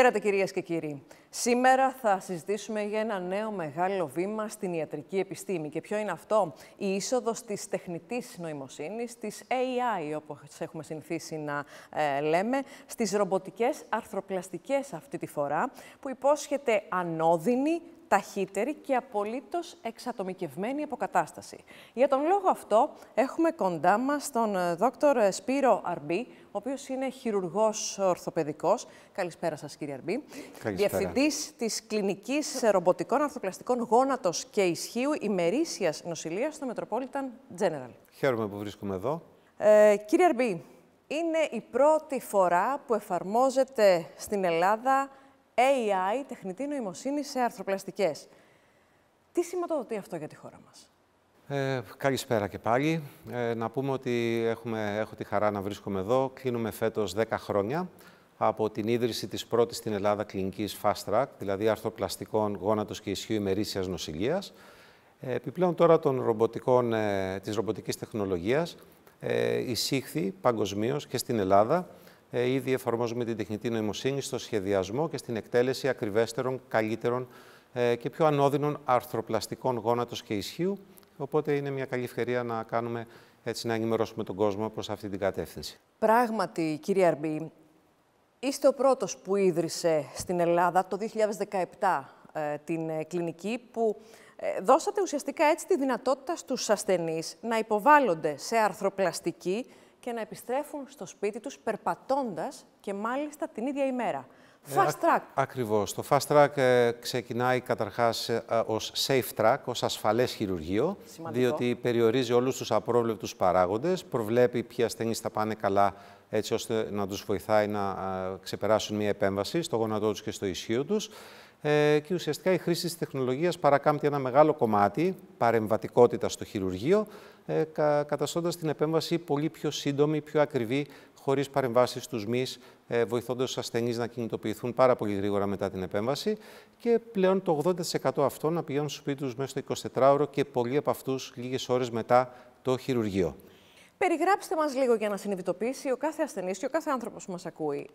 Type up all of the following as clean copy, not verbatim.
Χαίρετε κυρίες και κύριοι. Σήμερα θα συζητήσουμε για ένα νέο μεγάλο βήμα στην ιατρική επιστήμη. Και ποιο είναι αυτό? Η είσοδος της τεχνητής νοημοσύνης, της AI, όπως έχουμε συνηθίσει να λέμε, στις ρομποτικές αρθροπλαστικές αυτή τη φορά, που υπόσχεται ανώδυνη, ταχύτερη και απολύτως εξατομικευμένη αποκατάσταση. Για τον λόγο αυτό έχουμε κοντά μας τον Δόκτωρ Σπύρο Αρμπή, ο οποίος είναι χειρουργός ορθοπαιδικός. Καλησπέρα σας, κύριε Αρμπή. Διευθυντής της Κλινικής Ρομποτικών Αρθροπλαστικών Γόνατος και Ισχύου ημερήσιας νοσηλείας στο Metropolitan General. Χαίρομαι που βρίσκομαι εδώ. Κύριε Αρμπή, είναι η πρώτη φορά που εφαρμόζεται στην Ελλάδα AI, τεχνητή νοημοσύνη, σε αρθροπλαστικές. Τι σηματοδοτεί αυτό για τη χώρα μας? Καλησπέρα και πάλι. Να πούμε ότι έχω τη χαρά να βρίσκομαι εδώ. Κλείνουμε φέτος 10 χρόνια από την ίδρυση της πρώτης στην Ελλάδα κλινικής Fast Track, δηλαδή αρθροπλαστικών γόνατος και ισχύου ημερήσιας νοσηλείας. Επιπλέον τώρα της ρομποτικής τεχνολογίας εισήχθη παγκοσμίως και στην Ελλάδα. Ήδη εφαρμόζουμε την τεχνητή νοημοσύνη στο σχεδιασμό και στην εκτέλεση ακριβέστερων, καλύτερων και πιο ανώδυνων αρθροπλαστικών γόνατος και ισχύου. Οπότε είναι μια καλή ευκαιρία να ενημερώσουμε τον κόσμο προς αυτή την κατεύθυνση. Πράγματι, κύριε Αρμπή, είστε ο πρώτος που ίδρυσε στην Ελλάδα το 2017 την κλινική, που δώσατε ουσιαστικά έτσι τη δυνατότητα στους ασθενείς να υποβάλλονται σε αρθροπλαστική και να επιστρέφουν στο σπίτι τους περπατώντας και μάλιστα την ίδια ημέρα. Fast track. Ακριβώς. Το fast track ξεκινάει καταρχάς ως safe track, ως ασφαλές χειρουργείο, διότι περιορίζει όλους τους απρόβλεπτους παράγοντες, προβλέπει ποιοι ασθενείς θα πάνε καλά, έτσι ώστε να τους βοηθάει να ξεπεράσουν μια επέμβαση στο γόνατό τους και στο ισχύο τους. Και ουσιαστικά η χρήση της τεχνολογίας παρακάμπτει ένα μεγάλο κομμάτι παρεμβατικότητα στο χειρουργείο, καταστώντας την επέμβαση πολύ πιο σύντομη, πιο ακριβή, χωρίς παρεμβάσεις στους μυς, βοηθώντας τους ασθενείς να κινητοποιηθούν πάρα πολύ γρήγορα μετά την επέμβαση και πλέον το 80% αυτών να πηγαίνουν στο σπίτι τους μέσα στο 24ωρο και πολλοί από αυτούς λίγες ώρες μετά το χειρουργείο. Περιγράψτε μας λίγο για να συνειδητοποιήσει ο κάθε ασθενής και ο κάθε άνθρωπος που μας ακούει.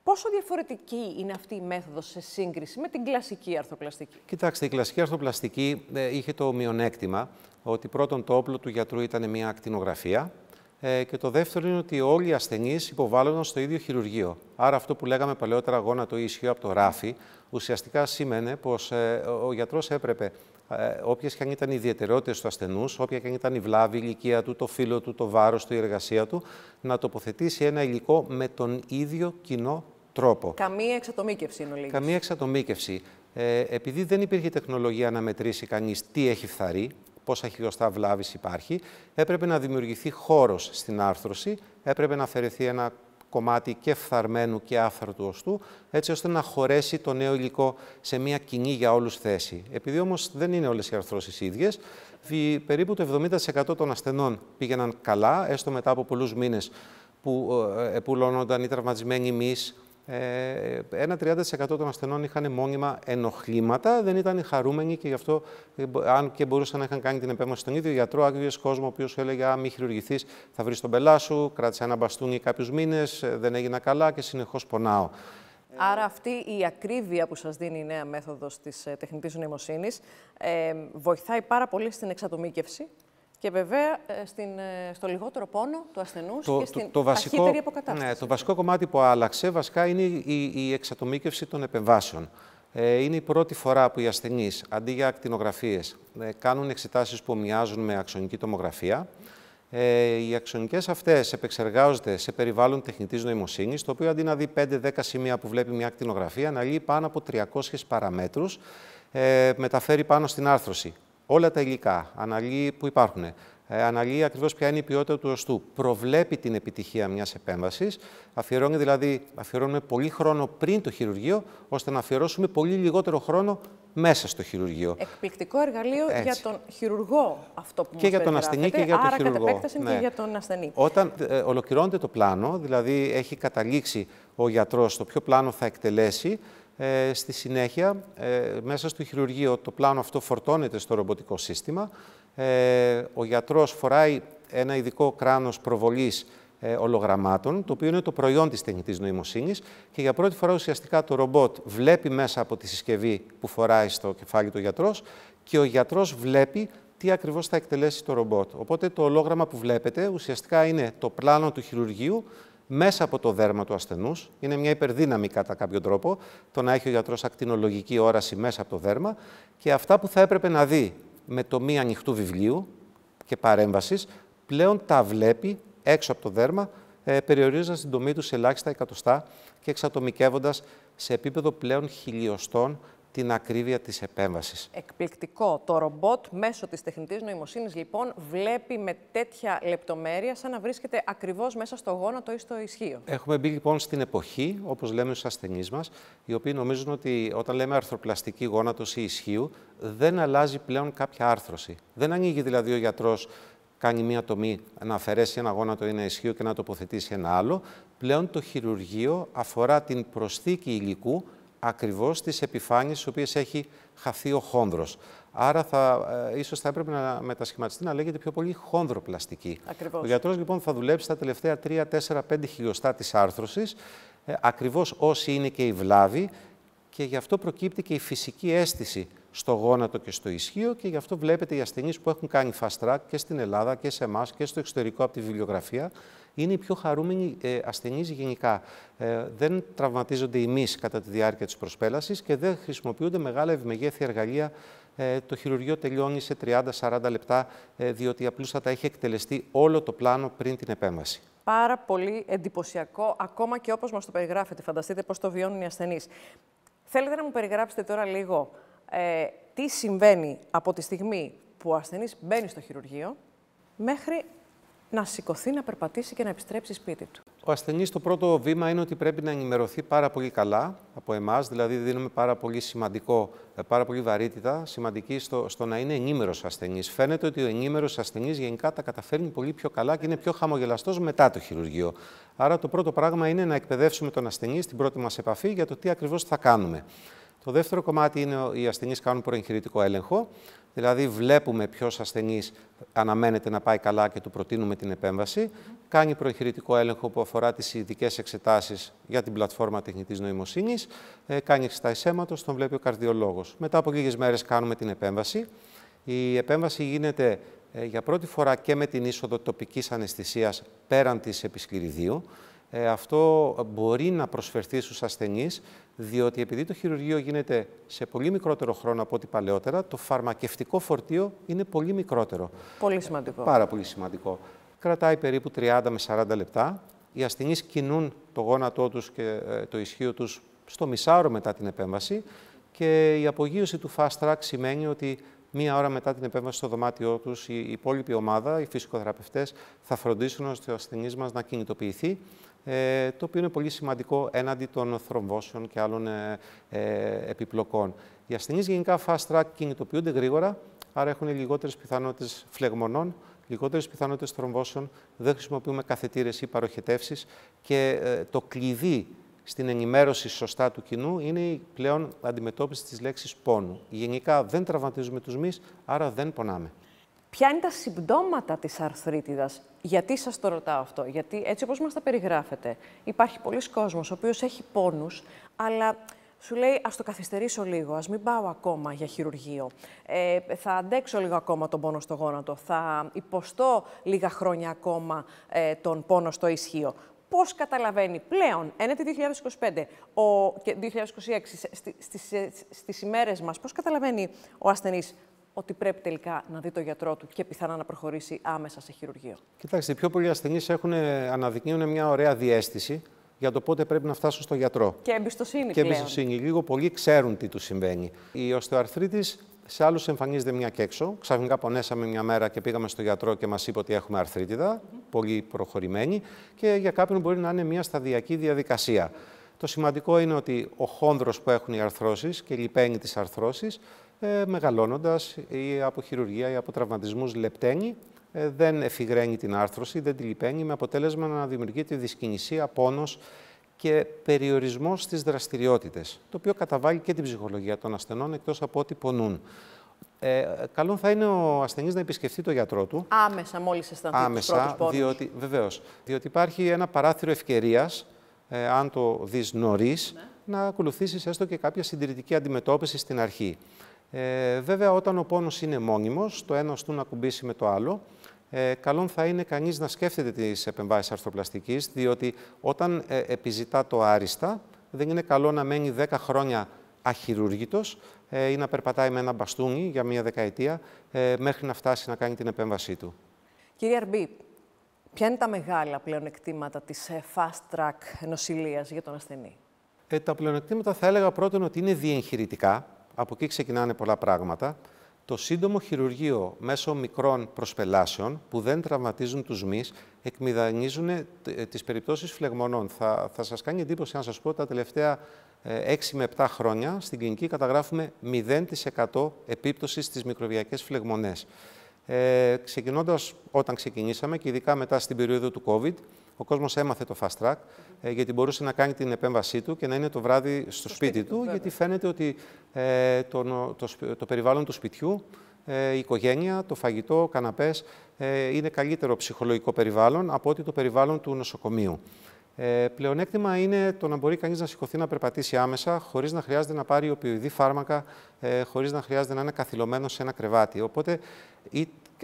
Πόσο διαφορετική είναι αυτή η μέθοδος σε σύγκριση με την κλασική αρθροπλαστική? Κοιτάξτε, η κλασική αρθροπλαστική είχε το μειονέκτημα ότι πρώτον το όπλο του γιατρού ήταν μια ακτινογραφία και το δεύτερο είναι ότι όλοι οι ασθενείς υποβάλλονταν στο ίδιο χειρουργείο. Άρα αυτό που λέγαμε παλαιότερα γόνατο ή ισχύο από το ράφι, ουσιαστικά σήμαινε πως ο γιατρός έπρεπε, όποιες και αν ήταν οι ιδιαιτερότητες του ασθενούς, όποια και αν ήταν η βλάβη, η ηλικία του, το φύλο του, το βάρος του, η εργασία του, να τοποθετήσει ένα υλικό με τον ίδιο κοινό τρόπο. Καμία εξατομίκευση είναι ο λίγος. Καμία εξατομίκευση. Επειδή δεν υπήρχε τεχνολογία να μετρήσει κανείς τι έχει φθαρεί, πόσα χιλιοστά βλάβης υπάρχει, έπρεπε να δημιουργηθεί χώρος στην άρθρωση, έπρεπε να αφαιρεθεί ένα κομμάτι και φθαρμένου και άφθαρτου οστού, έτσι ώστε να χωρέσει το νέο υλικό σε μια κοινή για όλους θέση. Επειδή όμως δεν είναι όλες οι αρθρώσεις ίδιες, περίπου το 70% των ασθενών πήγαιναν καλά, έστω μετά από πολλούς μήνες που επουλώνονταν οι τραυματισμένοι μυς. Ένα 30% των ασθενών είχαν μόνιμα ενοχλήματα, δεν ήταν χαρούμενοι και γι' αυτό, αν και μπορούσαν να είχαν κάνει την επέμβαση στον ίδιο γιατρό, άκουγες κόσμο ο οποίος έλεγε μη χειρουργηθείς, θα βρεις τον πελά σου, κράτησε ένα μπαστούνι κάποιους μήνες, δεν έγινα καλά και συνεχώς πονάω. Άρα αυτή η ακρίβεια που σας δίνει η νέα μέθοδος της τεχνητής νοημοσύνης βοηθάει πάρα πολύ στην εξατομίκευση και βέβαια στο λιγότερο πόνο του ασθενούς και στην ταχύτερη αποκατάσταση. Ναι, το βασικό κομμάτι που άλλαξε βασικά είναι η εξατομίκευση των επεμβάσεων. Είναι η πρώτη φορά που οι ασθενείς, αντί για ακτινογραφίες, κάνουν εξετάσεις που ομοιάζουν με αξονική τομογραφία. Οι αξονικές αυτές επεξεργάζονται σε περιβάλλον τεχνητής νοημοσύνης, το οποίο αντί να δει 5-10 σημεία που βλέπει μια ακτινογραφία, αναλύει πάνω από 300 παραμέτρους, μεταφέρει πάνω στην άρθρωση όλα τα υλικά, αναλύει που υπάρχουν, αναλύει ακριβώς ποια είναι η ποιότητα του οστού, προβλέπει την επιτυχία μιας επέμβασης, αφιερώνουμε πολύ χρόνο πριν το χειρουργείο, ώστε να αφιερώσουμε πολύ λιγότερο χρόνο μέσα στο χειρουργείο. Εκπληκτικό εργαλείο για τον χειρουργό αυτό που μας για τον ασθενή και για τον χειρουργό. Άρα κατ' επέκταση και για τον ασθενή. Όταν ολοκληρώνεται το πλάνο, δηλαδή έχει καταλήξει ο γιατρός στο ποιο πλάνο θα εκτελέσει, στη συνέχεια, μέσα στο χειρουργείο, το πλάνο αυτό φορτώνεται στο ρομποτικό σύστημα. Ο γιατρός φοράει ένα ειδικό κράνος προβολής ολογραμμάτων, το οποίο είναι το προϊόν της τεχνητής νοημοσύνης και για πρώτη φορά ουσιαστικά το ρομπότ βλέπει μέσα από τη συσκευή που φοράει στο κεφάλι του γιατρός και ο γιατρός βλέπει τι ακριβώς θα εκτελέσει το ρομπότ. Οπότε το ολόγραμμα που βλέπετε ουσιαστικά είναι το πλάνο του χειρουργείου μέσα από το δέρμα του ασθενούς. Είναι μια υπερδύναμη κατά κάποιο τρόπο το να έχει ο γιατρός ακτινολογική όραση μέσα από το δέρμα και αυτά που θα έπρεπε να δει με το μη ανοιχτού βιβλίου και παρέμβασης, πλέον τα βλέπει έξω από το δέρμα, περιορίζοντας την τομή του σε ελάχιστα εκατοστά και εξατομικεύοντας σε επίπεδο πλέον χιλιοστών την ακρίβεια της επέμβασης. Εκπληκτικό. Το ρομπότ μέσω της τεχνητής νοημοσύνης, λοιπόν, βλέπει με τέτοια λεπτομέρεια σαν να βρίσκεται ακριβώς μέσα στο γόνατο ή στο ισχύο. Έχουμε μπει λοιπόν στην εποχή, όπως λέμε στους ασθενείς μας, οι οποίοι νομίζουν ότι όταν λέμε αρθροπλαστική γόνατος ή ισχύου, δεν αλλάζει πλέον κάποια άρθρωση. Δεν ανοίγει δηλαδή ο γιατρός, κάνει μία τομή, να αφαιρέσει ένα γόνατο ή ένα ισχύο και να τοποθετήσει ένα άλλο. Πλέον το χειρουργείο αφορά την προσθήκη υλικού ακριβώς στις επιφάνειες στις οποίες έχει χαθεί ο χόνδρος. Άρα ίσως θα έπρεπε να μετασχηματιστεί να λέγεται πιο πολύ χόνδροπλαστική. Ακριβώς. Ο γιατρός λοιπόν θα δουλέψει στα τελευταία 3, 4, 5 χιλιοστά της άρθρωσης, ακριβώς όσοι είναι και η βλάβη, και γι' αυτό προκύπτει και η φυσική αίσθηση στο γόνατο και στο ισχύο και γι' αυτό βλέπετε οι ασθενείς που έχουν κάνει fast track και στην Ελλάδα και σε εμάς και στο εξωτερικό από τη βιβλιογραφία είναι οι πιο χαρούμενοι ασθενείς γενικά. Δεν τραυματίζονται οι μυς κατά τη διάρκεια της προσπέλασης και δεν χρησιμοποιούνται μεγάλα ευμεγέθη εργαλεία. Το χειρουργείο τελειώνει σε 30-40 λεπτά, διότι απλούστατα έχει εκτελεστεί όλο το πλάνο πριν την επέμβαση. Πάρα πολύ εντυπωσιακό, ακόμα και όπως μας το περιγράφετε. Φανταστείτε πώς το βιώνουν οι ασθενείς. Θέλετε να μου περιγράψετε τώρα λίγο τι συμβαίνει από τη στιγμή που ο ασθενής μπαίνει στο χειρουργείο μέχρι να σηκωθεί, να περπατήσει και να επιστρέψει σπίτι του. Ο ασθενής το πρώτο βήμα είναι ότι πρέπει να ενημερωθεί πάρα πολύ καλά από εμάς, δηλαδή δίνουμε πάρα πολύ βαρύτητα σημαντική στο να είναι ενήμερος ασθενής. Φαίνεται ότι ο ενήμερος ασθενής γενικά τα καταφέρνει πολύ πιο καλά και είναι πιο χαμογελαστός μετά το χειρουργείο. Άρα το πρώτο πράγμα είναι να εκπαιδεύσουμε τον ασθενή στην πρώτη μας επαφή για το τι ακριβώς θα κάνουμε. Το δεύτερο κομμάτι είναι οι ασθενείς κάνουν προεγχειρητικό έλεγχο, δηλαδή βλέπουμε ποιος ασθενής αναμένεται να πάει καλά και του προτείνουμε την επέμβαση. Κάνει προεγχειρητικό έλεγχο που αφορά τις ειδικές εξετάσεις για την πλατφόρμα τεχνητής νοημοσύνης, κάνει εξετάσεις αίματος, τον βλέπει ο καρδιολόγος. Μετά από λίγες μέρες κάνουμε την επέμβαση. Η επέμβαση γίνεται για πρώτη φορά και με την είσοδο τοπικής αναισθησίας πέραν της επισκληριδίου. Αυτό μπορεί να προσφερθεί στους ασθενείς, διότι επειδή το χειρουργείο γίνεται σε πολύ μικρότερο χρόνο από ό,τι παλαιότερα, το φαρμακευτικό φορτίο είναι πολύ μικρότερο. Πολύ σημαντικό. Πάρα πολύ σημαντικό. Κρατάει περίπου 30 με 40 λεπτά. Οι ασθενείς κινούν το γόνατό τους και το ισχύο τους στο μισάωρο μετά την επέμβαση και η απογείωση του fast track σημαίνει ότι μία ώρα μετά την επέμβαση στο δωμάτιό τους, η υπόλοιπη ομάδα, οι φυσικοθεραπευτές, θα φροντίσουν ώστε ο ασθενής μας να κινητοποιηθεί, το οποίο είναι πολύ σημαντικό έναντι των θρομβώσεων και άλλων επιπλοκών. Οι ασθενείς γενικά fast track κινητοποιούνται γρήγορα, άρα έχουν λιγότερες πιθανότητες φλεγμονών, λιγότερες πιθανότητες θρομβώσεων, δεν χρησιμοποιούμε καθετήρες ή παροχετεύσεις και το κλειδί στην ενημέρωση σωστά του κοινού είναι η πλέον αντιμετώπιση της λέξης πόνου. Γενικά δεν τραυματίζουμε τους μυς, άρα δεν πονάμε. Ποια είναι τα συμπτώματα της αρθρίτιδας? Γιατί σας το ρωτάω αυτό? Γιατί έτσι όπως μας τα περιγράφετε, υπάρχει πολλοί κόσμος ο οποίος έχει πόνους, αλλά σου λέει ας το καθυστερήσω λίγο, ας μην πάω ακόμα για χειρουργείο, θα αντέξω λίγο ακόμα τον πόνο στο γόνατο, θα υποστώ λίγα χρόνια ακόμα τον πόνο στο ισχύο. Πώς καταλαβαίνει πλέον, ένετη 2025 και 2026, στις ημέρες μας, πώς καταλαβαίνει ο ασθενής ότι πρέπει τελικά να δει το γιατρό του και πιθανά να προχωρήσει άμεσα σε χειρουργείο? Κοιτάξτε, οι πιο πολλοί ασθενείς αναδεικνύουν μια ωραία διαίσθηση για το πότε πρέπει να φτάσουν στο γιατρό. Και εμπιστοσύνη και εμπιστοσύνη. Λίγο πολύ ξέρουν τι τους συμβαίνει. Η οστεοαρθρίτης σε άλλους εμφανίζεται μια και έξω. Ξαφνικά πονέσαμε μια μέρα και πήγαμε στο γιατρό και μας είπε ότι έχουμε αρθρίτιδα, πολύ προχωρημένη, και για κάποιον μπορεί να είναι μια σταδιακή διαδικασία. Το σημαντικό είναι ότι ο χόνδρος που έχουν οι αρθρώσεις και λιπαίνει τις αρθρώσεις, μεγαλώνοντας ή από χειρουργία ή από τραυματισμούς λεπταίνει, δεν εφηγραίνει την άρθρωση, δεν τη λιπαίνει, με αποτέλεσμα να δημιουργείται δυσκινησία, πόνος και περιορισμός στις δραστηριότητες, το οποίο καταβάλει και την ψυχολογία των ασθενών εκτός από ότι πονούν. Καλό θα είναι ο ασθενής να επισκεφτεί τον γιατρό του. Άμεσα, μόλις αισθανθεί τους πρώτους πόνους. Διότι υπάρχει ένα παράθυρο ευκαιρίας, αν το δεις νωρίς, να ακολουθήσεις έστω και κάποια συντηρητική αντιμετώπιση στην αρχή. Βέβαια, όταν ο πόνος είναι μόνιμος, το ένα του να κουμπίσει με το άλλο, καλό θα είναι κανείς να σκέφτεται τις επεμβάσεις αρθροπλαστικής, διότι όταν επιζητά το άριστα, δεν είναι καλό να μένει 10 χρόνια αχειρούργητος ή να περπατάει με ένα μπαστούνι για μία δεκαετία μέχρι να φτάσει να κάνει την επέμβασή του. Κύριε Αρμπή, ποια είναι τα μεγάλα πλεονεκτήματα της fast track νοσηλείας για τον ασθενή? Τα πλεονεκτήματα θα έλεγα πρώτον ότι είναι διεγχειρητικά. Από εκεί ξεκινάνε πολλά πράγματα. Το σύντομο χειρουργείο μέσω μικρών προσπελάσεων που δεν τραυματίζουν τους μυς εκμηδανίζουν τις περιπτώσεις φλεγμονών. Θα σας κάνει εντύπωση αν σας πω τα τελευταία 6 με 7 χρόνια στην κλινική καταγράφουμε 0% επίπτωση στις μικροβιακές φλεγμονές. Ξεκινώντας όταν ξεκινήσαμε και ειδικά μετά στην περίοδο του COVID, ο κόσμος έμαθε το fast track γιατί μπορούσε να κάνει την επέμβασή του και να είναι το βράδυ στο σπίτι του, γιατί φαίνεται ότι το περιβάλλον του σπιτιού, η οικογένεια, το φαγητό, ο καναπές είναι καλύτερο ψυχολογικό περιβάλλον από ότι το περιβάλλον του νοσοκομείου. Πλεονέκτημα είναι το να μπορεί κανείς να σηκωθεί να περπατήσει άμεσα, χωρίς να χρειάζεται να πάρει οπιοειδή φάρμακα, χωρίς να χρειάζεται να είναι καθυλωμένος σε ένα κρεβάτι. Οπότε,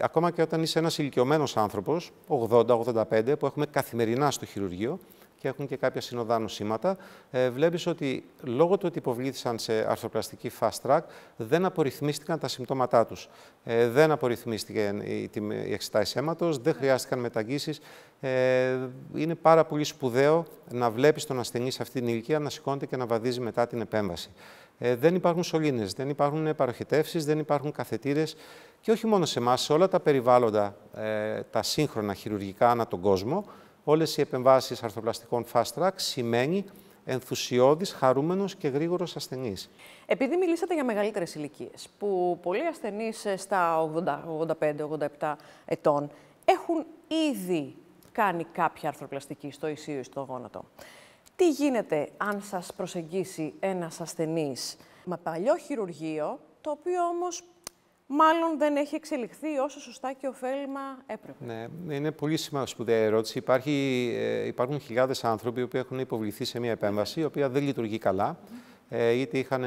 ακόμα και όταν είσαι ένας ηλικιωμένος άνθρωπος, 80-85, που έχουμε καθημερινά στο χειρουργείο και έχουν και κάποια συνοδά νοσήματα, βλέπεις ότι λόγω του ότι υποβλήθησαν σε αρθροπλαστική fast track, δεν απορριθμίστηκαν τα συμπτώματά τους. Δεν απορριθμίστηκαν οι εξετάσεις αίματος, δεν χρειάστηκαν μεταγγίσεις. Είναι πάρα πολύ σπουδαίο να βλέπεις τον ασθενή σε αυτή την ηλικία να σηκώνεται και να βαδίζει μετά την επέμβαση. Δεν υπάρχουν σωλήνες, δεν υπάρχουν παροχετεύσεις, δεν υπάρχουν καθετήρες και όχι μόνο σε εμάς, σε όλα τα περιβάλλοντα, τα σύγχρονα χειρουργικά ανά τον κόσμο, όλες οι επεμβάσεις αρθροπλαστικών fast track σημαίνει ενθουσιώδης, χαρούμενος και γρήγορος ασθενής. Επειδή μιλήσατε για μεγαλύτερες ηλικίες, που πολλοί ασθενείς στα 85-87 ετών έχουν ήδη κάνει κάποια αρθροπλαστική στο ισείο ή στο γόνατο. Τι γίνεται αν σας προσεγγίσει ένας ασθενής με παλιό χειρουργείο, το οποίο όμως μάλλον δεν έχει εξελιχθεί όσο σωστά και ωφέλιμα έπρεπε? Ναι, είναι πολύ σπουδαία ερώτηση. Υπάρχουν χιλιάδες άνθρωποι που έχουν υποβληθεί σε μια επέμβαση, η οποία δεν λειτουργεί καλά, είτε είχαν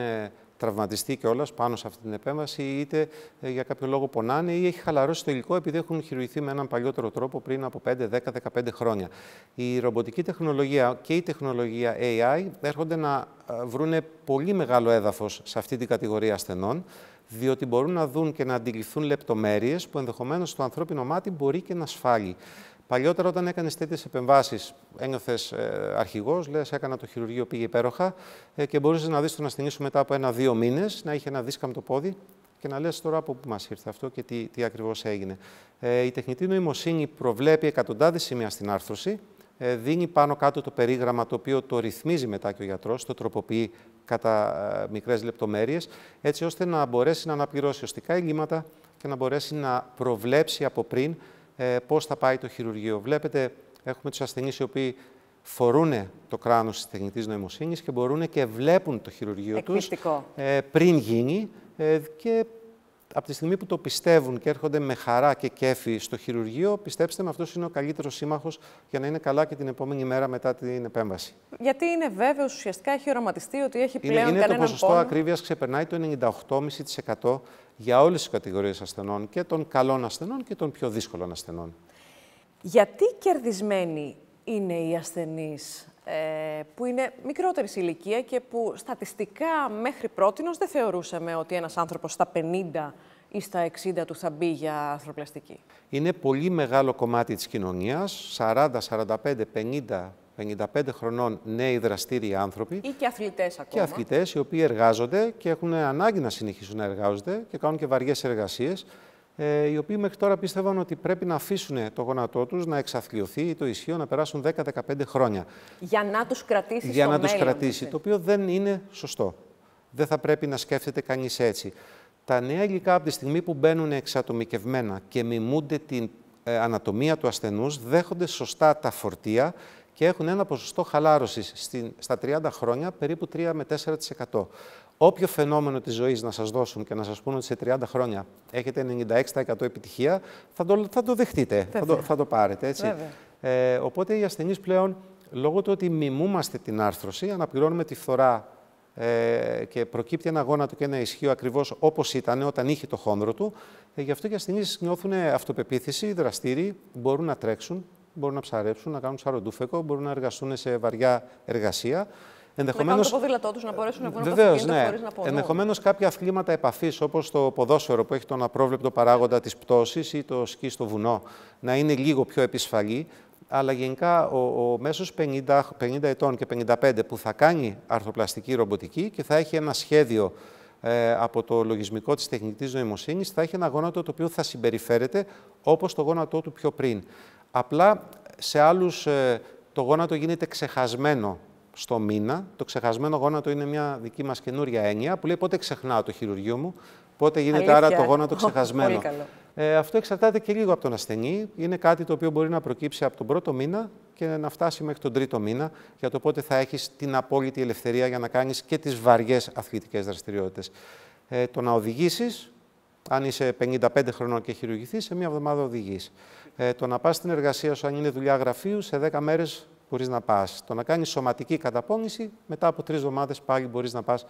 τραυματιστεί κιόλας πάνω σε αυτή την επέμβαση, είτε για κάποιο λόγο πονάνε ή έχει χαλαρώσει το υλικό επειδή έχουν χειρουργηθεί με έναν παλιότερο τρόπο πριν από 5, 10, 15 χρόνια. Η ρομποτική τεχνολογία και η τεχνολογία AI έρχονται να βρούνε πολύ μεγάλο έδαφος σε αυτή την κατηγορία ασθενών, διότι μπορούν να δουν και να αντιληφθούν λεπτομέρειες που ενδεχομένως το ανθρώπινο μάτι μπορεί και να σφάλει. Παλιότερα, όταν έκανες τέτοιες επεμβάσεις, ένιωθες αρχηγός, λες, έκανα το χειρουργείο, πήγε υπέροχα και μπορούσες να δεις τον ασθενή σου μετά από 1-2 μήνες να είχε ένα δίσκαμπτο πόδι και να λες τώρα από πού μας ήρθε αυτό και τι ακριβώς έγινε. Η τεχνητή νοημοσύνη προβλέπει εκατοντάδες σημεία στην άρθρωση, δίνει πάνω κάτω το περίγραμμα το οποίο το ρυθμίζει μετά και ο γιατρός, το τροποποιεί κατά μικρές λεπτομέρειες, έτσι ώστε να μπορέσει να αναπληρώσει οστικά ελλείμματα και να μπορέσει να προβλέψει από πριν πώς θα πάει το χειρουργείο. Βλέπετε, έχουμε τους ασθενείς οι οποίοι φορούν το κράνος της τεχνητής νοημοσύνης και μπορούν και βλέπουν το χειρουργείο τους πριν γίνει και από τη στιγμή που το πιστεύουν και έρχονται με χαρά και κέφι στο χειρουργείο, πιστέψτε με, αυτός είναι ο καλύτερος σύμμαχος για να είναι καλά και την επόμενη μέρα μετά την επέμβαση. Γιατί είναι βέβαιος, ουσιαστικά έχει οραματιστεί ότι έχει πλέον κανέναν πόνο. Το ποσοστό ακρίβειας ξεπερνάει το 98,5% για όλες τις κατηγορίες ασθενών, και των καλών ασθενών και των πιο δύσκολων ασθενών. Γιατί κερδισμένοι είναι οι ασθενείς που είναι μικρότερης ηλικία και που στατιστικά μέχρι πρότινος δεν θεωρούσαμε ότι ένας άνθρωπος στα 50 ή στα 60 του θα μπει για αρθροπλαστική? Είναι πολύ μεγάλο κομμάτι της κοινωνίας, 40, 45, 50, 55 χρονών νέοι δραστήριοι άνθρωποι. Ή και αθλητές ακόμα. Και αθλητές οι οποίοι εργάζονται και έχουν ανάγκη να συνεχίσουν να εργάζονται και κάνουν και βαριές εργασίες, οι οποίοι μέχρι τώρα πίστευαν ότι πρέπει να αφήσουν το γόνατό τους να εξαθλιωθεί ή το ισχύο να περάσουν 10-15 χρόνια. Για να τους κρατήσει για να τους κρατήσει, το οποίο δεν είναι σωστό. Δεν θα πρέπει να σκέφτεται κανείς έτσι. Τα νέα υλικά από τη στιγμή που μπαίνουν εξατομικευμένα και μιμούνται την ανατομία του ασθενούς, δέχονται σωστά τα φορτία και έχουν ένα ποσοστό χαλάρωσης στα 30 χρόνια περίπου 3 με 4%. όποιο φαινόμενο της ζωής να σας δώσουν και να σας πούνε ότι σε 30 χρόνια έχετε 96% επιτυχία, θα το δεχτείτε, θα το πάρετε, έτσι. Οπότε οι ασθενείς πλέον, λόγω του ότι μιμούμαστε την άρθρωση, αναπληρώνουμε τη φθορά και προκύπτει ένα γόνατο και ένα ισχύο ακριβώς όπως ήταν όταν είχε το χόνδρο του. Γι' αυτό και οι ασθενείς νιώθουν αυτοπεποίθηση, δραστήριοι, μπορούν να τρέξουν, μπορούν να ψαρέψουν, να κάνουν ψαροντούφεκο, μπορούν να εργαστούν σε βαριά εργασία. Να κάνουν το ποδήλατό τους, να μπορέσουν να βγουν από το αυτοκίνητο χωρίς να πονούν. Ενδεχομένως κάποια αθλήματα επαφής, όπως το ποδόσφαιρο που έχει τον απρόβλεπτο παράγοντα της πτώσης ή το σκι στο βουνό, να είναι λίγο πιο επισφαλή. Αλλά γενικά ο μέσος 50 ετών και 55 που θα κάνει αρθροπλαστική ρομποτική και θα έχει ένα σχέδιο από το λογισμικό της τεχνητής νοημοσύνης, θα έχει ένα γόνατο το οποίο θα συμπεριφέρεται όπως το γόνατό του πιο πριν. Απλά σε άλλους το γόνατο γίνεται ξεχασμένο στο μήνα. Το ξεχασμένο γόνατο είναι μια δική μας καινούρια έννοια που λέει πότε ξεχνάω το χειρουργείο μου, πότε γίνεται άρα το γόνατο ξεχασμένο. Αυτό εξαρτάται και λίγο από τον ασθενή. Είναι κάτι το οποίο μπορεί να προκύψει από τον πρώτο μήνα και να φτάσει μέχρι τον τρίτο μήνα για το πότε θα έχεις την απόλυτη ελευθερία για να κάνεις και τις βαριές αθλητικές δραστηριότητες. Το να οδηγήσεις, αν είσαι 55 χρονών και χειρουργηθείς, σε μία εβδομάδα οδηγείς. Το να πας στην εργασία σου, αν είναι δουλειά γραφείου, σε 10 μέρες μπορείς να πας. Το να κάνεις σωματική καταπώνηση, μετά από 3 εβδομάδες πάλι μπορείς να πας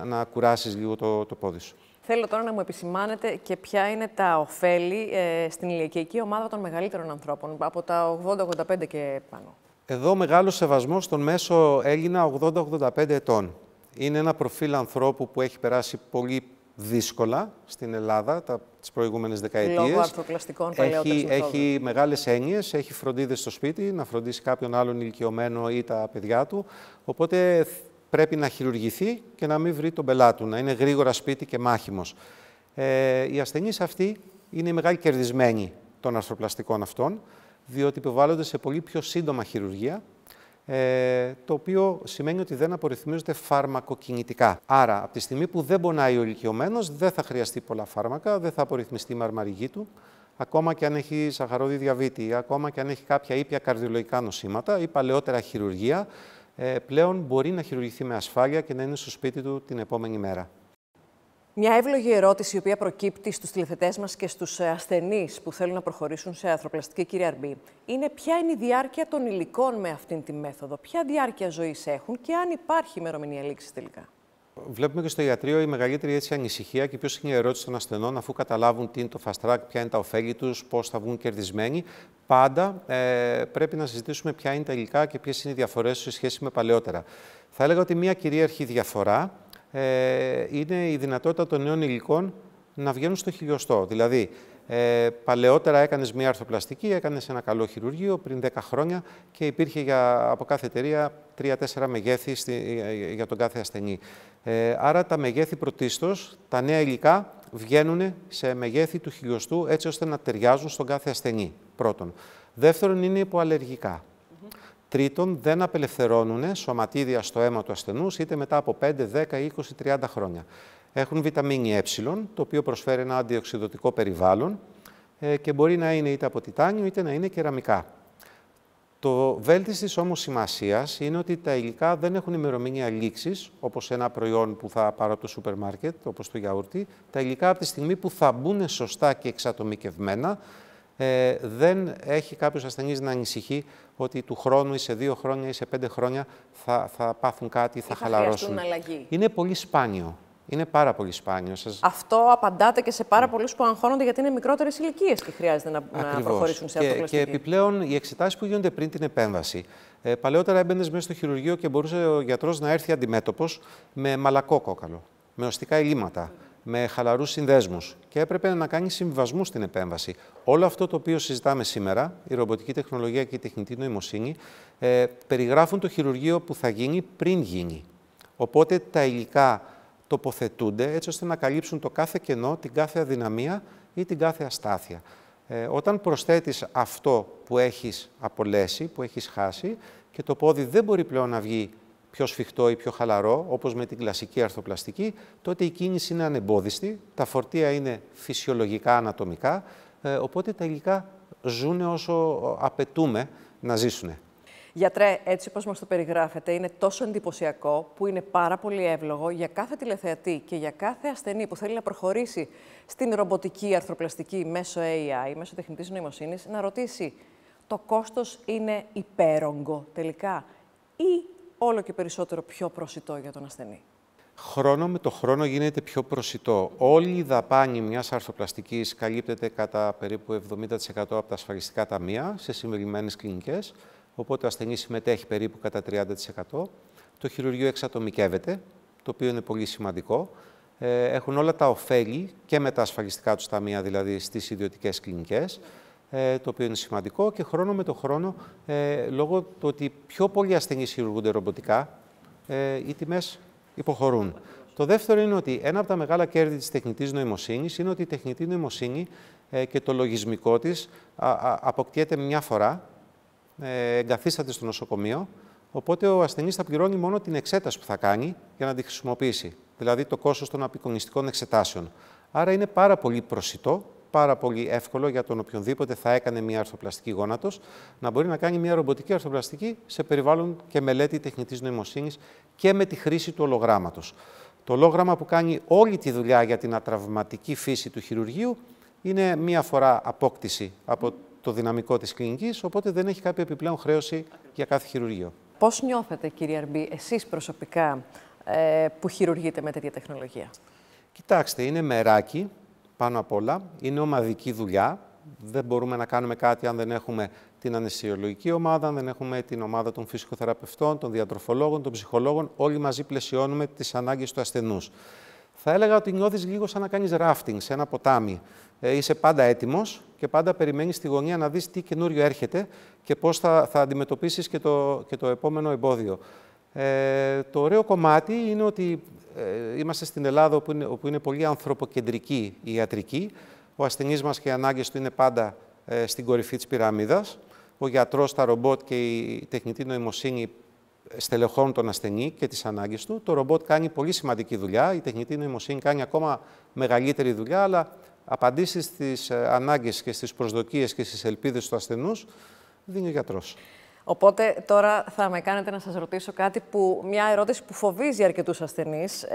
να κουράσεις λίγο το πόδι σου. Θέλω τώρα να μου επισημάνετε και ποια είναι τα ωφέλη στην ηλικιακή ομάδα των μεγαλύτερων ανθρώπων, από τα 80-85 και πάνω. Εδώ μεγάλο σεβασμό στον μέσο Έλληνα 80-85 ετών. Είναι ένα προφίλ ανθρώπου που έχει περάσει πολύ δύσκολα στην Ελλάδα τις προηγούμενες δεκαετίες. Λόγω αρθροπλαστικών παλαιότερων μεθόδων. Έχει μεγάλες έννοιες, έχει φροντίδες στο σπίτι, να φροντίσει κάποιον άλλον ηλικιωμένο ή τα παιδιά του. Οπότε πρέπει να χειρουργηθεί και να μην βρει τον πελάτη του, να είναι γρήγορα σπίτι και μάχημος. Οι ασθενείς αυτοί είναι οι μεγάλοι κερδισμένοι των αρθροπλαστικών αυτών, διότι υποβάλλονται σε πολύ πιο σύντομα χειρουργία, το οποίο σημαίνει ότι δεν απορριθμίζονται φαρμακοκινητικά. Άρα, από τη στιγμή που δεν πονάει ο ηλικιωμένος, δεν θα χρειαστεί πολλά φάρμακα, δεν θα απορριθμιστεί η μαρμαριγή του, ακόμα και αν έχει σαχαρόδι διαβήτη, ακόμα και αν έχει κάποια ήπια καρδιολογικά νοσήματα ή παλαιότερα χειρουργία, πλέον μπορεί να χειρουργηθεί με ασφάλεια και να είναι στο σπίτι του την επόμενη μέρα. Μια εύλογη ερώτηση η οποία προκύπτει στους τηλεθετές μας και στους ασθενείς που θέλουν να προχωρήσουν σε αρθροπλαστική, κύριε Αρμπή, είναι ποια είναι η διάρκεια των υλικών με αυτήν τη μέθοδο, ποια διάρκεια ζωής έχουν και αν υπάρχει ημερομηνία λήξης τελικά. Βλέπουμε και στο ιατρείο η μεγαλύτερη ανησυχία και η πιο συχνή ερώτηση των ασθενών, αφού καταλάβουν τι είναι το fast track, ποια είναι τα ωφέλη τους, πώς θα βγουν κερδισμένοι. Πάντα πρέπει να συζητήσουμε ποια είναι τα υλικά και ποιες είναι οι διαφορές σε σχέση με παλαιότερα. Θα έλεγα ότι μια κυρίαρχη διαφορά είναι η δυνατότητα των νέων υλικών να βγαίνουν στο χιλιοστό. Δηλαδή, παλαιότερα έκανες μια αρθροπλαστική, έκανες ένα καλό χειρουργείο πριν 10 χρόνια και υπήρχε από κάθε εταιρεία 3-4 μεγέθη για τον κάθε ασθενή. Άρα τα μεγέθη πρωτίστως, τα νέα υλικά βγαίνουν σε μεγέθη του χιλιοστού έτσι ώστε να ταιριάζουν στον κάθε ασθενή, πρώτον. Δεύτερον, είναι υποαλλεργικά. Τρίτον, δεν απελευθερώνουν σωματίδια στο αίμα του ασθενούς είτε μετά από 5, 10, 20, 30 χρόνια. Έχουν βιταμίνη Ε, το οποίο προσφέρει ένα αντιοξειδωτικό περιβάλλον και μπορεί να είναι είτε από τιτάνιο είτε να είναι κεραμικά. Το βέλτιστης όμως σημασίας είναι ότι τα υλικά δεν έχουν ημερομηνία λήξης, όπως ένα προϊόν που θα πάρω από το σούπερ μάρκετ, όπως το γιαούρτι. Τα υλικά από τη στιγμή που θα μπουν σωστά και εξατομικευμένα, δεν έχει κάποιος ασθενής να ανησυχεί ότι του χρόνου ή σε 2 χρόνια ή σε 5 χρόνια θα πάθουν κάτι, θα χαλαρώσουν. Αλλαγή. Είναι πολύ σπάνιο. Είναι πάρα πολύ σπάνιο. Αυτό απαντάτε και σε πάρα πολλούς που αγχώνονται γιατί είναι μικρότερες ηλικίες και χρειάζεται να προχωρήσουν σε αρθροπλαστική. Και επιπλέον, οι εξετάσεις που γίνονται πριν την επέμβαση. Παλαιότερα έμπαινες μέσα στο χειρουργείο και μπορούσε ο γιατρός να έρθει αντιμέτωπος με μαλακό κόκαλο, με οστικά ελλείμματα, με χαλαρούς συνδέσμους και έπρεπε να κάνει συμβιβασμούς στην επέμβαση. Όλο αυτό το οποίο συζητάμε σήμερα, η ρομποτική τεχνολογία και η τεχνητή νοημοσύνη, περιγράφουν το χειρουργείο που θα γίνει πριν γίνει. Οπότε τα υλικά τοποθετούνται έτσι ώστε να καλύψουν το κάθε κενό, την κάθε αδυναμία ή την κάθε αστάθεια. Όταν προσθέτεις αυτό που έχεις απολέσει, που έχεις χάσει και το πόδι δεν μπορεί πλέον να βγει πιο σφιχτό ή πιο χαλαρό, όπως με την κλασική αρθροπλαστική, τότε η κίνηση είναι ανεμπόδιστη, τα φορτία είναι φυσιολογικά, ανατομικά, οπότε τα υλικά ζουν όσο απαιτούμε να ζήσουν. Γιατρέ, έτσι όπως μας το περιγράφετε, είναι τόσο εντυπωσιακό που είναι πάρα πολύ εύλογο για κάθε τηλεθεατή και για κάθε ασθενή που θέλει να προχωρήσει στην ρομποτική αρθροπλαστική μέσω AI, μέσω τεχνητής νοημοσύνης, να ρωτήσει το κόστος είναι υπέρογκο τελικά ή όλο και περισσότερο πιο προσιτό για τον ασθενή? Χρόνο με το χρόνο γίνεται πιο προσιτό. Όλη η δαπάνη μιας αρθροπλαστικής καλύπτεται κατά περίπου 70% από τα ασφαλιστικά ταμεία σε συμβεβλημένες κλινικές, οπότε ο ασθενής συμμετέχει περίπου κατά 30%. Το χειρουργείο εξατομικεύεται, το οποίο είναι πολύ σημαντικό. Έχουν όλα τα ωφέλη και με τα ασφαλιστικά τους ταμεία, δηλαδή στις ιδιωτικές κλινικές, το οποίο είναι σημαντικό, και χρόνο με το χρόνο, λόγω του ότι πιο πολλοί ασθενείς χειρουργούνται ρομποτικά, οι τιμές υποχωρούν. Το δεύτερο είναι ότι ένα από τα μεγάλα κέρδη της τεχνητής νοημοσύνης είναι ότι η τεχνητή νοημοσύνη και το λογισμικό της αποκτιέται μια φορά, εγκαθίσταται στο νοσοκομείο, οπότε ο ασθενής θα πληρώνει μόνο την εξέταση που θα κάνει για να τη χρησιμοποιήσει, δηλαδή το κόστος των απεικονιστικών εξετάσεων. Άρα είναι πάρα πολύ προσιτό, πάρα πολύ εύκολο για τον οποιονδήποτε θα έκανε μια αρθροπλαστική γόνατος να μπορεί να κάνει μια ρομποτική αρθροπλαστική σε περιβάλλον και μελέτη τεχνητής νοημοσύνης και με τη χρήση του ολογράμματος. Το ολόγραμμα που κάνει όλη τη δουλειά για την ατραυματική φύση του χειρουργείου είναι μία φορά απόκτηση από το δυναμικό της κλινικής, οπότε δεν έχει κάποια επιπλέον χρέωση για κάθε χειρουργείο. Πώς νιώθετε, κύριε Αρμπή, εσείς προσωπικά που χειρουργείτε με τέτοια τεχνολογία? Κοιτάξτε, είναι μεράκι πάνω απ' όλα, είναι ομαδική δουλειά. Δεν μπορούμε να κάνουμε κάτι αν δεν έχουμε την αναισθησιολογική ομάδα, αν δεν έχουμε την ομάδα των φυσικοθεραπευτών, των διατροφολόγων, των ψυχολόγων. Όλοι μαζί πλαισιώνουμε τις ανάγκες του ασθενούς. Θα έλεγα ότι νιώθεις λίγο σαν να κάνεις ράφτινγκ σε ένα ποτάμι. Είσαι πάντα έτοιμος και πάντα περιμένεις στη γωνία να δεις τι καινούριο έρχεται και πώς θα αντιμετωπίσεις και το επόμενο εμπόδιο. Το ωραίο κομμάτι είναι ότι είμαστε στην Ελλάδα όπου είναι πολύ ανθρωποκεντρική η ιατρική. Ο ασθενής μας και οι ανάγκες του είναι πάντα στην κορυφή της πυραμίδας. Ο γιατρός, τα ρομπότ και η τεχνητή νοημοσύνη στελεχώνουν τον ασθενή και τις ανάγκες του. Το ρομπότ κάνει πολύ σημαντική δουλειά, η τεχνητή νοημοσύνη κάνει ακόμα μεγαλύτερη δουλειά, αλλά απαντήσεις στις ανάγκες και στις προσδοκίες και στις ελπίδες του ασθενούς δίνει ο γιατρός. Οπότε τώρα θα με κάνετε να σας ρωτήσω μια ερώτηση που φοβίζει αρκετούς ασθενείς.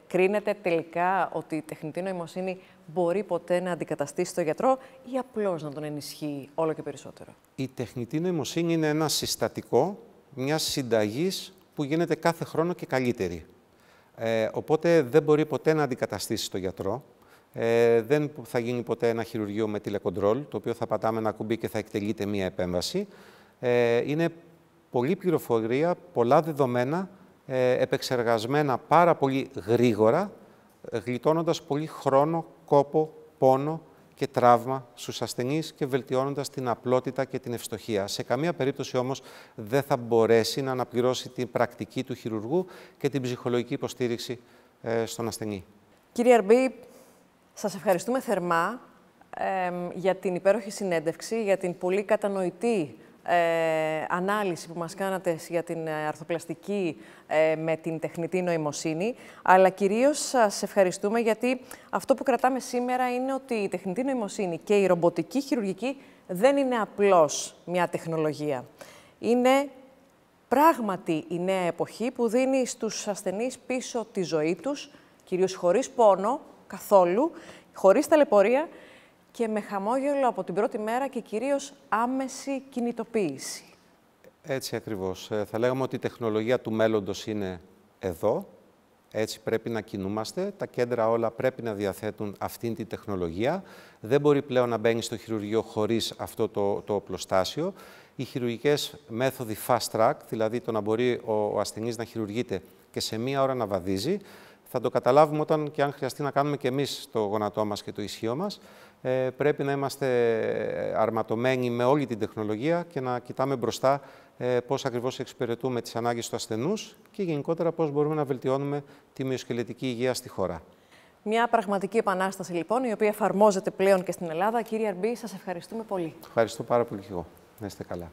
Κρίνεται τελικά ότι η τεχνητή νοημοσύνη μπορεί ποτέ να αντικαταστήσει τον γιατρό ή απλώς να τον ενισχύει όλο και περισσότερο? Η τεχνητή νοημοσύνη είναι ένα συστατικό μιας συνταγής που γίνεται κάθε χρόνο και καλύτερη. Οπότε δεν μπορεί ποτέ να αντικαταστήσει τον γιατρό. Δεν θα γίνει ποτέ ένα χειρουργείο με τηλεκοντρόλ, το οποίο θα πατάμε ένα κουμπί και θα εκτελείται μία επέμβαση. Είναι πολλή πληροφορία, πολλά δεδομένα, επεξεργασμένα πάρα πολύ γρήγορα, γλιτώνοντας πολύ χρόνο, κόπο, πόνο και τραύμα στους ασθενείς και βελτιώνοντας την απλότητα και την ευστοχία. Σε καμία περίπτωση όμως δεν θα μπορέσει να αναπληρώσει την πρακτική του χειρουργού και την ψυχολογική υποστήριξη στον ασθενή. Κύριε Αρμπή, σας ευχαριστούμε θερμά για την υπέροχη συνέντευξη, για την πολύ κατανοητή ανάλυση που μας κάνατε για την αρθροπλαστική με την τεχνητή νοημοσύνη, αλλά κυρίως σας ευχαριστούμε γιατί αυτό που κρατάμε σήμερα είναι ότι η τεχνητή νοημοσύνη και η ρομποτική χειρουργική δεν είναι απλώς μια τεχνολογία. Είναι πράγματι η νέα εποχή που δίνει στους ασθενείς πίσω τη ζωή τους, κυρίως χωρίς πόνο καθόλου, χωρίς ταλαιπωρία και με χαμόγελο από την πρώτη μέρα και κυρίως άμεση κινητοποίηση. Έτσι ακριβώς. Θα λέγαμε ότι η τεχνολογία του μέλλοντος είναι εδώ. Έτσι πρέπει να κινούμαστε. Τα κέντρα όλα πρέπει να διαθέτουν αυτήν την τεχνολογία. Δεν μπορεί πλέον να μπαίνει στο χειρουργείο χωρίς αυτό το οπλοστάσιο. Οι χειρουργικές μέθοδοι fast track, δηλαδή το να μπορεί ο ασθενής να χειρουργείται και σε μία ώρα να βαδίζει, θα το καταλάβουμε όταν και αν χρειαστεί να κάνουμε και εμείς το γόνατό μας και το ισχύο μας. Πρέπει να είμαστε αρματωμένοι με όλη την τεχνολογία και να κοιτάμε μπροστά πώς ακριβώς εξυπηρετούμε τις ανάγκες του ασθενούς και γενικότερα πώς μπορούμε να βελτιώνουμε τη μυοσκελετική υγεία στη χώρα. Μια πραγματική επανάσταση λοιπόν, η οποία εφαρμόζεται πλέον και στην Ελλάδα. Κύριε Αρμπή, σας ευχαριστούμε πολύ. Ευχαριστώ πάρα πολύ και εγώ. Να είστε καλά.